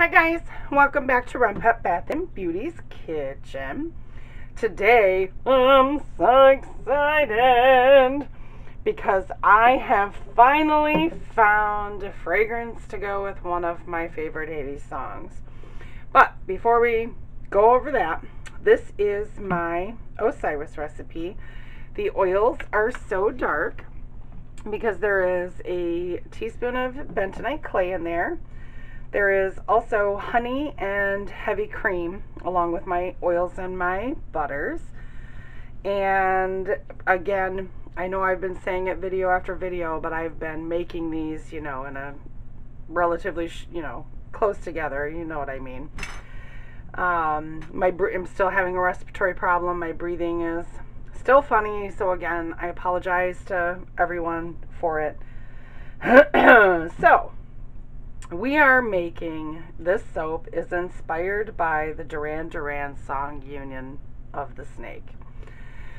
Hi guys, welcome back to Renpet Bath Beauty's kitchen. Today I'm so excited because I have finally found a fragrance to go with one of my favorite 80s songs. But before we go over that, this is my Osiris recipe. The oils are so dark because there is a teaspoon of bentonite clay in there. There is also honey and heavy cream along with my oils and my butters. And again, I know I've been saying it video after video, but I've been making these, in a relatively, close together. You know what I mean. I'm still having a respiratory problem. My breathing is still funny. So again, I apologize to everyone for it. So, we are making, this soap is inspired by the Duran Duran song Union of the Snake.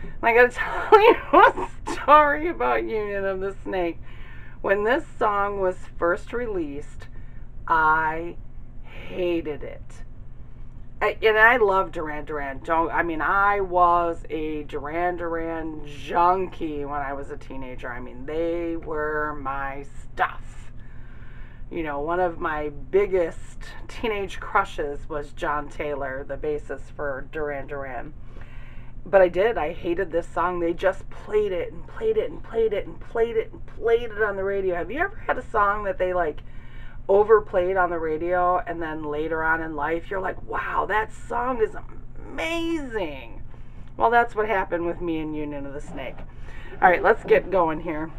And I gotta tell you a story about Union of the Snake. When this song was first released, I hated it. And I love Duran Duran. I was a Duran Duran junkie when I was a teenager. They were my stuff. One of my biggest teenage crushes was John Taylor, the bassist for Duran Duran. But I hated this song. They just played it and played it and played it and played it and played it on the radio. Have you ever had a song that they overplayed on the radio and then later on in life you're like, wow, that song is amazing? Well, that's what happened with me and Union of the Snake. All right, let's get going here.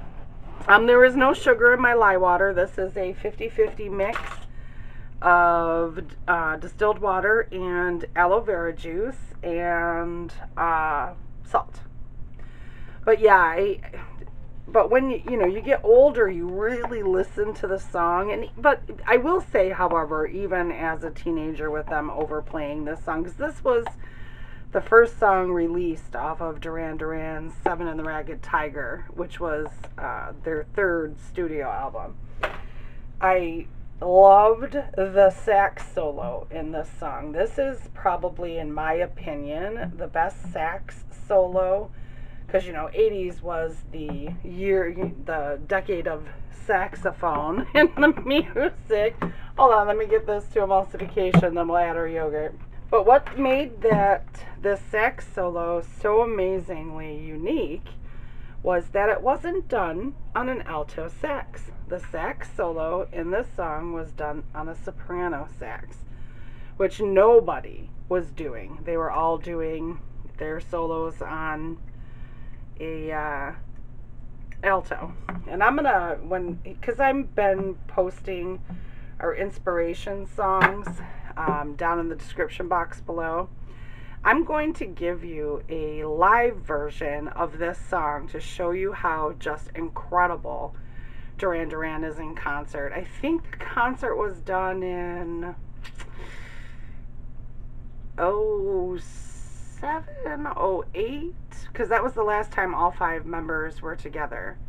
There is no sugar in my lye water. This is a 50-50 mix of distilled water and aloe vera juice and salt. But yeah, but when you get older, you really listen to the song. But I will say, however, even as a teenager with them overplaying this song, because this was the first song released off of Duran Duran's Seven and the Ragged Tiger, which was their third studio album. I loved the sax solo in this song. This is probably, in my opinion, the best sax solo, because 80s was the decade of saxophone in the music. Hold on, let me get this to emulsification, then we'll add our yogurt. But what made this sax solo so amazingly unique was that it wasn't done on an alto sax. The sax solo in this song was done on a soprano sax, which nobody was doing. They were all doing their solos on a alto. And I'm gonna, because I've been posting our inspiration songs down in the description box below, I'm going to give you a live version of this song to show you how just incredible Duran Duran is in concert. I think the concert was done in 07, 08, because that was the last time all 5 members were together.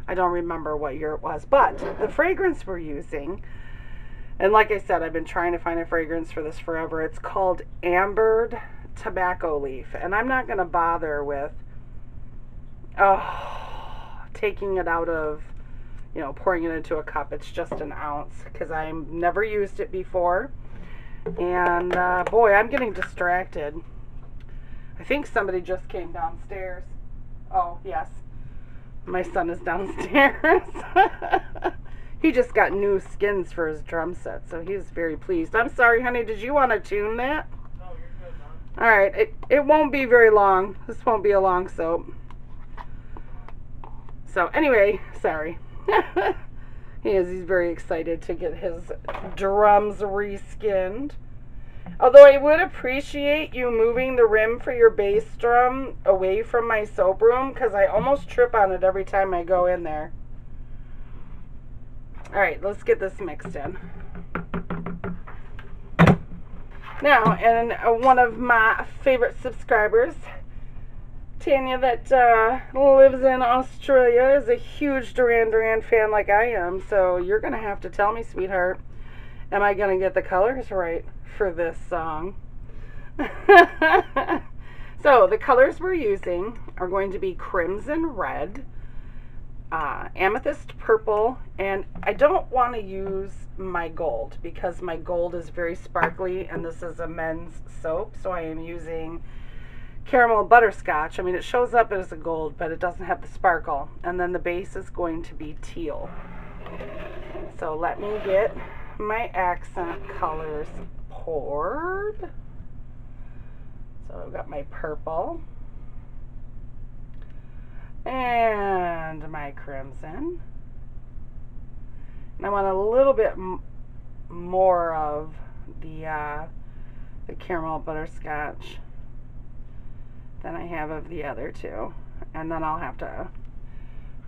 I don't remember what year it was, but the fragrance we're using, and like I said, I've been trying to find a fragrance for this forever. It's called Ambered Tobacco Leaf. And I'm not going to bother with taking it out of, pouring it into a cup. It's just an ounce because I've never used it before. And boy, I'm getting distracted. I think somebody just came downstairs. Oh, yes. My son is downstairs. He just got new skins for his drum set, so he's very pleased. I'm sorry, honey, did you want to tune that? No, you're good, Mom. Alright, it won't be very long. This won't be a long soap. So, anyway, sorry. He's very excited to get his drums reskinned. Although I would appreciate you moving the rim for your bass drum away from my soap room, because I almost trip on it every time I go in there. Alright, let's get this mixed in. Now, and one of my favorite subscribers, Tanya, that lives in Australia, is a huge Duran Duran fan like I am, so you're going to have to tell me, sweetheart, Am I going to get the colors right for this song? So the colors we're using are going to be crimson red, amethyst purple, and I don't want to use my gold because my gold is very sparkly and this is a men's soap, so I am using caramel butterscotch. I mean, it shows up as a gold, but it doesn't have the sparkle. And then the base is going to be teal. So let me get my accent colors poured. So I've got my purple and my crimson. And I want a little bit more of the caramel butterscotch than I have of the other two. And then I'll have to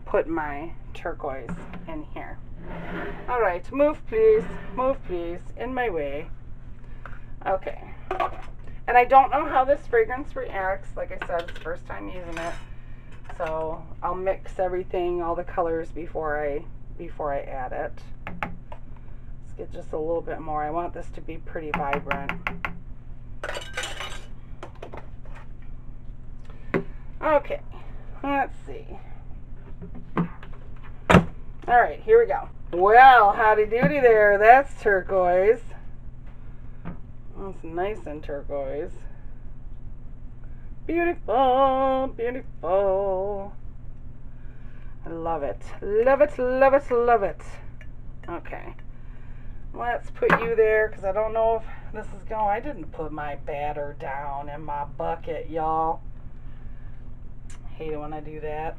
put my turquoise in here. All right, move please, in my way. Okay. And I don't know how this fragrance reacts. Like I said, it's the first time using it. So I'll mix everything, all the colors before I add it. Let's get just a little bit more. I want this to be pretty vibrant. Okay, let's see. All right, here we go. Well, howdy doody there. That's turquoise. That's nice and turquoise. Beautiful, beautiful. I love it. Love it, love it, love it. Okay. Let's put you there because I don't know if this is going. I didn't put my batter down in my bucket, y'all. Hate it when I do that.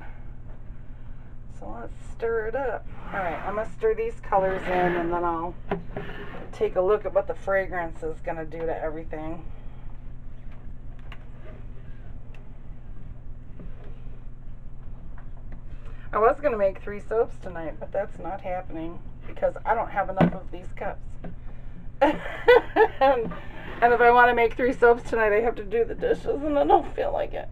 So let's stir it up. Alright, I'm going to stir these colors in and then I'll take a look at what the fragrance is going to do to everything. I was going to make 3 soaps tonight, but that's not happening because I don't have enough of these cups. and if I want to make 3 soaps tonight, I have to do the dishes and I don't feel like it.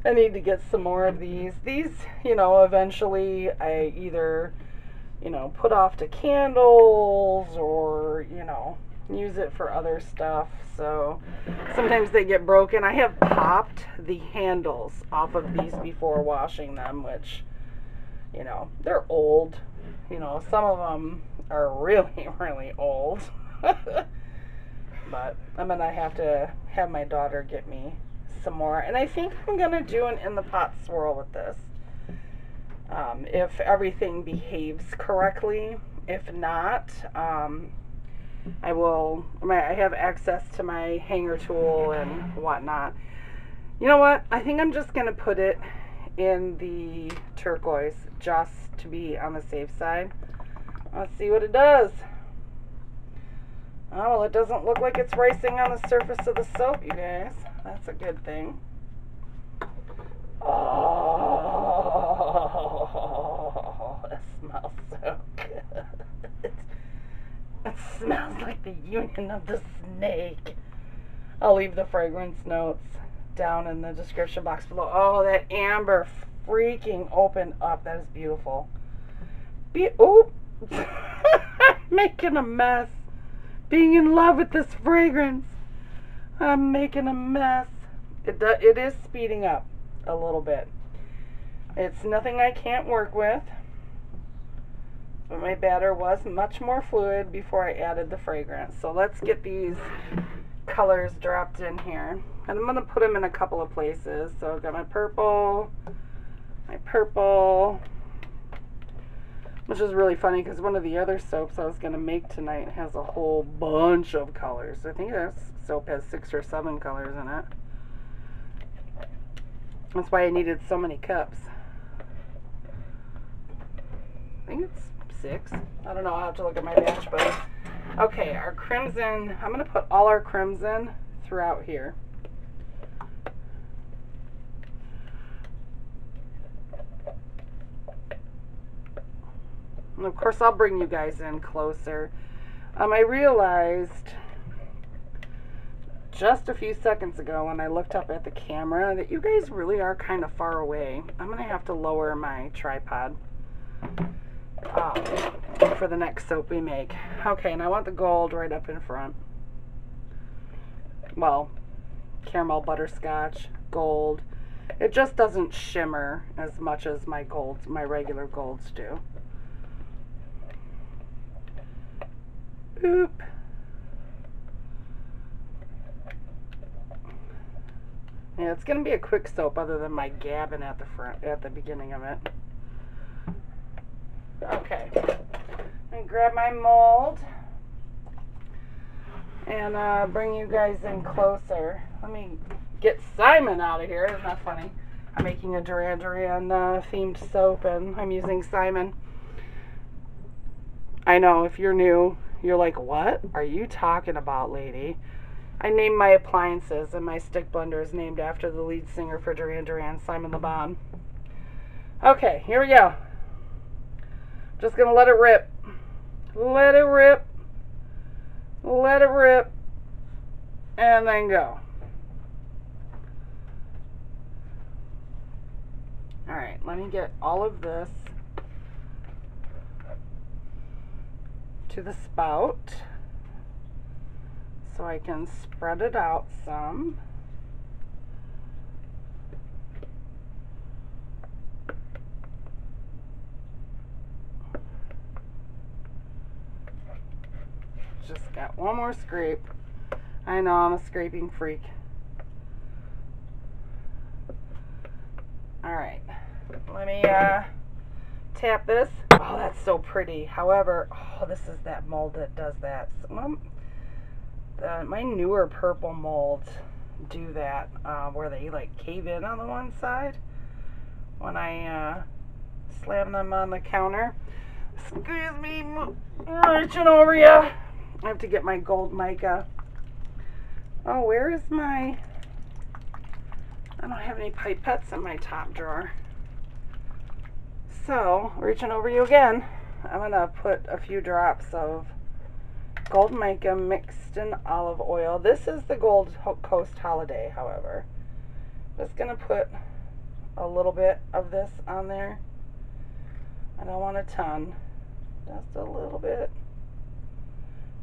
I need to get some more of these. These, you know, eventually I either, you know, put off to candles or, you know, use it for other stuff. So sometimes they get broken. I have popped the handles off of these before washing them, which, you know, they're old. You know, some of them are really, really old. But I'm going to have my daughter get me some more. And I think I'm going to do an in the pot swirl with this. If everything behaves correctly. If not, I have access to my hanger tool and whatnot. You know what? I think I'm just going to put it in the turquoise just to be on the safe side. Let's see what it does. Oh, well, it doesn't look like it's racing on the surface of the soap, you guys. That's a good thing. Oh, it smells so good. It smells like the union of the snake. I'll leave the fragrance notes down in the description box below. Oh, that amber freaking opened up. That is beautiful. Oh, I'm making a mess. Being in love with this fragrance. I'm making a mess. It is speeding up a little bit. It's nothing I can't work with. But my batter was much more fluid before I added the fragrance. So let's get these colors dropped in here. And I'm going to put them in a couple of places. So I've got my purple, which is really funny because one of the other soaps I was going to make tonight has a whole bunch of colors. I think this soap has 6 or 7 colors in it. That's why I needed so many cups. I think it's 6. I don't know. I'll have to look at my batch, but okay, our crimson. I'm going to put all our crimson throughout here. And of course, I'll bring you guys in closer. I realized just a few seconds ago when I looked up at the camera that you guys really are kind of far away. I'm going to have to lower my tripod for the next soap we make. Okay, and I want the gold right up in front. Well, caramel butterscotch, gold. It just doesn't shimmer as much as my golds, my regular golds do. Oop. Yeah, it's gonna be a quick soap other than my gabbing at the front, at the beginning of it. Okay, let me grab my mold and bring you guys in closer. Let me get Simon out of here. Isn't that funny? I'm making a Duran Duran themed soap, and I'm using Simon. I know, if you're new, you're like, what are you talking about, lady? I named my appliances, and my stick blender is named after the lead singer for Duran Duran, Simon Le Bon. Okay, here we go. Just gonna let it rip. Let it rip. Let it rip. And then go. Alright, let me get all of this to the spout so I can spread it out some. Just got one more scrape. I know, I'm a scraping freak. Alright, let me tap this. Oh, that's so pretty. However, oh, this is that mold that does that. My newer purple molds do that, where they like cave in on the one side when I slam them on the counter. Excuse me, reaching over you. I have to get my gold mica. Oh, where is my... I don't have any pipettes in my top drawer. So, reaching over you again, I'm going to put a few drops of gold mica mixed in olive oil. This is the Gold Coast Holiday, however. Just going to put a little bit of this on there. I don't want a ton, just a little bit.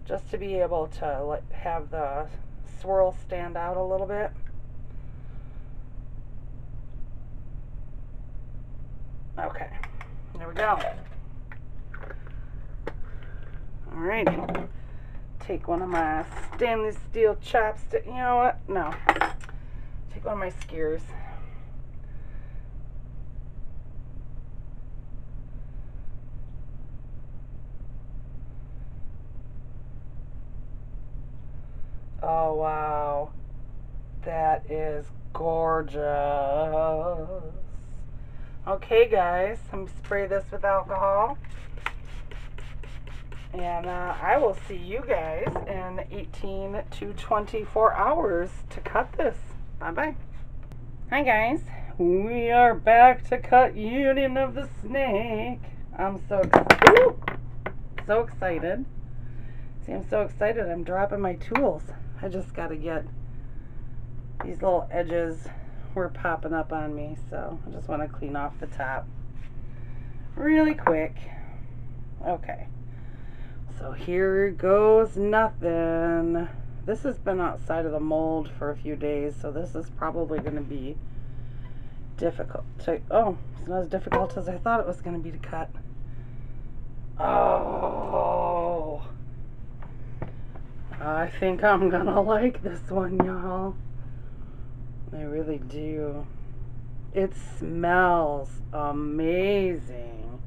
Just to be able to have the swirl stand out a little bit. Okay, there we go. Alrighty. Take one of my stainless steel chopsticks. You know what? No. Take one of my skewers. Oh, wow. That is gorgeous. Okay, guys, I'm going to spray this with alcohol. And I will see you guys in 18 to 24 hours to cut this. Bye-bye. Hi, guys. We are back to cut Union of the Snake. I'm so excited. See, I'm so excited. I'm dropping my tools. I just got to get these little edges were popping up on me, so I just want to clean off the top really quick. Okay, so here goes nothing. This has been outside of the mold for a few days, so this is probably going to be difficult to, oh, it's not as difficult as I thought it was going to be to cut. Oh, I think I'm gonna like this one, y'all. I really do. It smells amazing.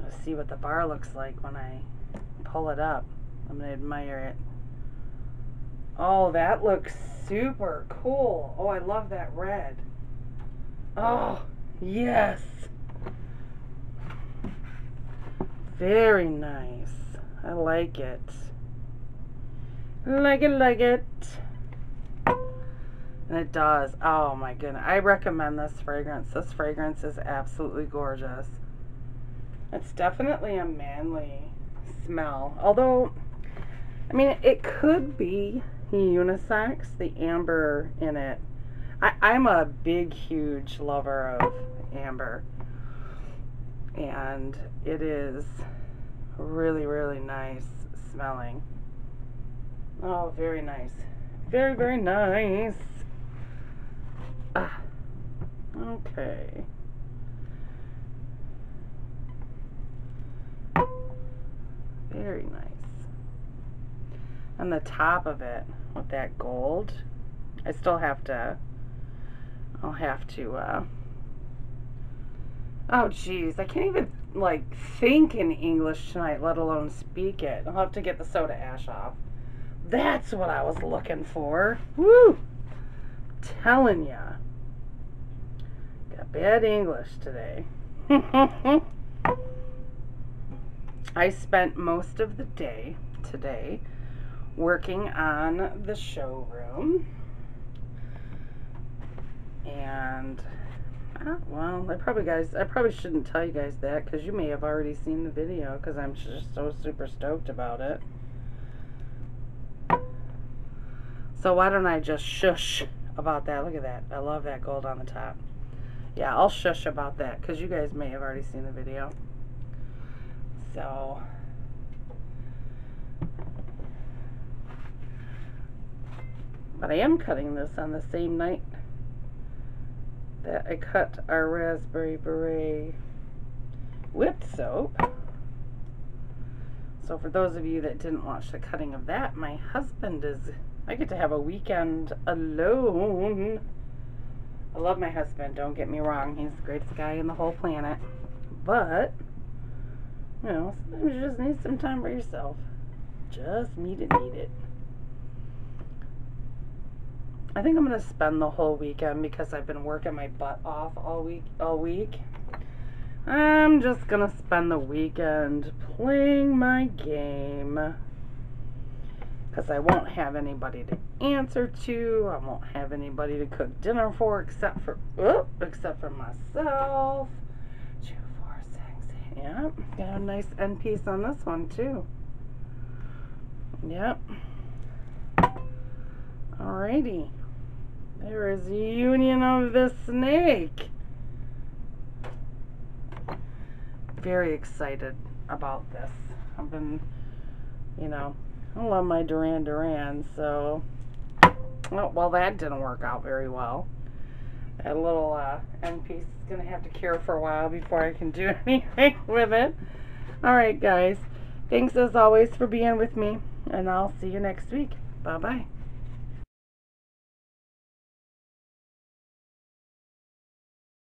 Let's see what the bar looks like when I pull it up. I'm gonna admire it. Oh, that looks super cool. Oh, I love that red. Oh, yes. Very nice. I like it. Like it. And it does. Oh my goodness. I recommend this fragrance. This fragrance is absolutely gorgeous. It's definitely a manly smell. Although, I mean, it could be unisex, the amber in it. I'm a big, huge lover of amber. And it is really, really nice smelling. Oh, very nice. Very, very nice. Okay. Very nice. On the top of it, with that gold, I still have to, I'll have to, oh geez, I can't even, like, think in English tonight, let alone speak it. I'll have to get the soda ash off. That's what I was looking for. Woo! Telling ya. Got bad English today. I spent most of the day today working on the showroom. And well, I probably shouldn't tell you guys that because you may have already seen the video because I'm just so super stoked about it. So why don't I just shush about that? Look at that. I love that gold on the top. Yeah, I'll shush about that because you guys may have already seen the video. So but I am cutting this on the same night that I cut our raspberry beret whipped soap. So for those of you that didn't watch the cutting of that, my husband I get to have a weekend alone. I love my husband, don't get me wrong. He's the greatest guy on the whole planet. But, you know, sometimes you just need some time for yourself. Just need it. I think I'm going to spend the whole weekend because I've been working my butt off all week. I'm just going to spend the weekend playing my game. Because I won't have anybody to answer to. I won't have anybody to cook dinner for except for myself. 2, 4, 6. Yep. Got a nice end piece on this one too. Yep. Alrighty. There is a union of the snake. Very excited about this. I've been, you know, I love my Duran Duran, so, well, that didn't work out very well. That little end piece is going to have to cure for a while before I can do anything with it. Alright, guys. Thanks as always for being with me, and I'll see you next week. Bye-bye.